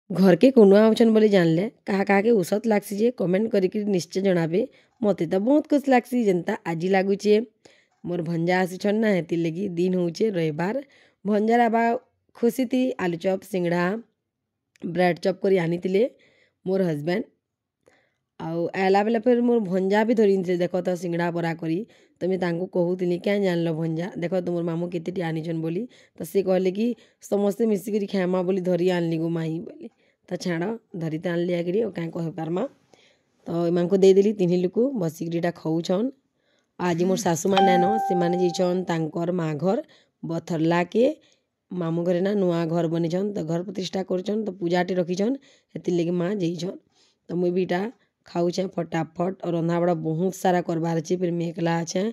घर के कुनुआ आउछन बोली जानले कहा के उसत लागसी जे कमेंट करिक निश्चय जनाबे। मते तो बहुत खुश लागसी जेनता आजी लागुचे। मोर भंजा आसीछन ना हेतिर लगी दिन होउचे रविवार। भंजार आबा खुशी थी आलू चॉप सिंगड़ा ब्रेड चॉप करी आनीतिले मोर हजबैंड। आउ आला बेला फिर मोर भंजा भी धरी देख तो सिंगड़ा बरा करी। तो मैं तांको कहूली क्या जानल भंजा देख तो मोर मामू केते आनीछन बोली। तो सी कहले कि समस्ते मिसिकी खाएमा बोली धरी आनली गो माई बोली। तो छाड़ धरी तो आनली आगे और क्या कह पारमा। तो एम को देदेली तीन लुकु बसिकरीटा खाऊछन। आज मोर सासू माँ नान से मैंने जाइछन तांकर माँ घर बथरला के मामू घरे ना नुआ घर बनीछन। तो घर प्रतिष्ठा करछन तो पूजाटे रखीछन हेतिर लगे माँ जाइछन। तो मुई बीटा खाऊछे फटाफट और रंधा बड़ा बहुत सारा करबार अच्छे। फिर मैं एकला अच्छे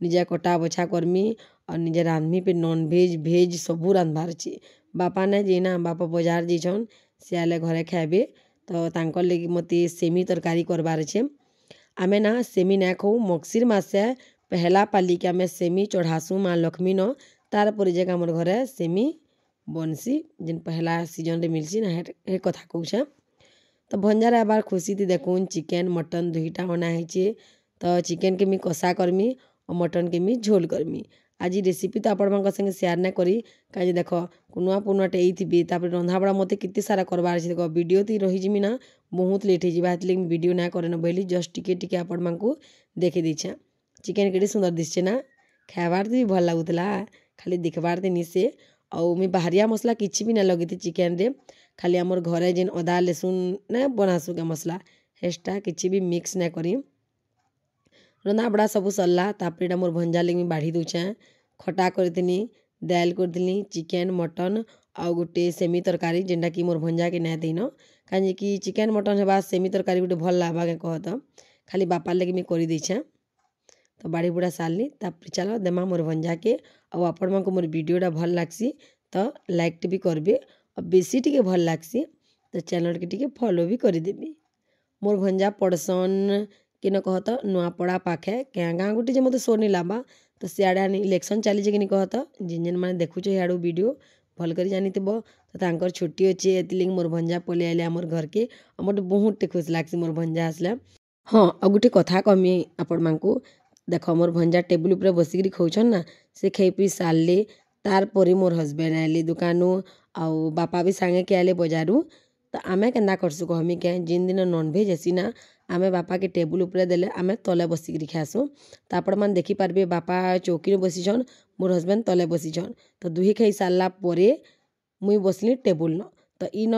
निजे कटा बछा करमी और निजे रांधमी। फिर नॉन भेज भेज सबू रांधबार अच्छे। बापा ने जीना बापा बाजार जाइछन सी आले घरे खाइबे। तो तांकर लगी मते सेमी तरकारी करबार अच्छे। आमे ना सेमी ना खाऊ मगसिर मासे पहला पाली के आमे सेमी चढ़ासू माँ लक्ष्मी न तार पर जे आमर घरे सेमी बनसी जिन पहला सीजन रे मिलसी ना हे कथा कहूछे। तो भंजार आबार खुशी थी देखून चिकेन मटन दुईटा बना है। तो चिकेन के मी कषा करमी और मटन के मी झोल करमी। आज रेसिपी तो आपण मान संगे शेयर ना करी कहीं देख कुनुआ पुनुआटे यही तापर रंधा बड़ा मते कितने सारा करबार अच्छे। देख वीडियो ती रही जिमी ना बहुत लेट हो वीडियो ना करे ना बोली जस्ट टिके टिके आपण मान को देखे दीछे। चिकेन केटे सुंदर दिशे ना खाबार भी भल लगुला खाली देखबार ते निसे। और मुई बाहरिया मसला किसी भी ना लगी थी चिकेन रे खाली आमर घरे जेन अदा लेसुन ना बनासु के मसला हेस्टा किसी भी मिक्स ना करी। रंधा बड़ा सबू सरला तापर एटा मोर भंजा लगी बाढ़ी दूचे। खटा करथिनी दाल करथिनी चिकेन मटन आउ गोटे सेमी तरकारी जेनटा कि मोर भंजा के ना दिन कहीं कि चिकेन मटन हेबा सेमी तरकारी गोटे भल लागा के कहत खाली बापा लगी मैं कर देछे। तो बाड़ी बुढ़ा सारली तापर चलो देमा मोर भंजा के और आपण मानक मोर वीडियोटा भल लागसी तो लाइक भी करबे और बेसी टिके भल लागसी तो चैनल के टिके फॉलो भी करदेबी। मोर भंजा पड़सन कि न कहत नुआपड़ा पाखे क्या गाँ गुटी जे मत सोनी लाबा तो सियाड़े इलेक्शन चली कि कहत जिन जिन मैंने देखुच याड़ू वीडियो भल कर जानी तो तांकर छुट्टी अच्छे एति मोर भंजा पलि आइले आमर घर के और मत बहुत खुश लागसी मोर भंजा आसला। हाँ और गोटे कथा कहमी आपण मानकू देख मोर भंजा टेबुल उपर बसिकी खाऊछन ना से खाई पी सारले तार परी मोर हजबैंड आइले दुकानू आउ बापा भी सांगे के आइले बजारू। तो आमे केन्दा करसु कहमी क्या जिन दिन नॉनभेज हेसी ना आमे बापा के टेबुल उपरे देले आमे तले बसिकी खासु। तो आपण मैंने देखिपारे बापा चौकी बसीछन मोर हजबैंड तले बसीछन। तो दुही खाई सारला परे मुई बसली टेबुल न। तो इन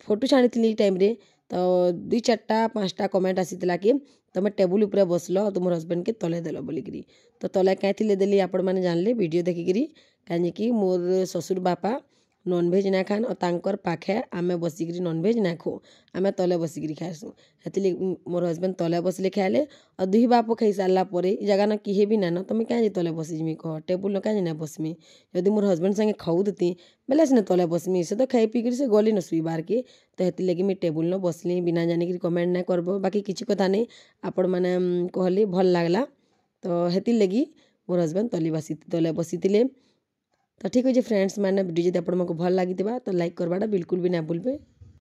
फोटो छाणी टाइम रे तो 2-4-5टा कमेंट आसीला कि तुम टेबुल उपरे बसल तो मोर हजबैंड के तले देल बोलिकी। तो तले कहीं देली आपण मैंने जानले वीडियो देखिकी कहीं कि मोर ससुर बापा नॉनभेज ना खान और तांकर पाखे आमे बसिकी नॉनभेज ना खाऊ आमे तले बसिकी खाएसु हेती मोर हजबैंड तले बसले खाएले। और दुही बाप खाई सारा पर जगह न किए भी ना तुम क्या तले बसीजी कह टेबुल न क्या ना बसमी जदि मोर हजबैंड संगे खाऊ देती बेले से तले बसमी से तो खाई पी से गली न शुईबार के। तो हेती लगी मैं टेबुल न बसली बिना जानिक कमेंट ना करब बाकी किसी कथा नहीं आपण मैंने कहली भल लागला। तो हेती लगी मोर हजबैंड तले बसी। तो ठीक है फ्रेंड्स मैंने वीडियो जब आपको भल लगी तो लाइक करवाटा बिल्कुल भी ना भूलबे।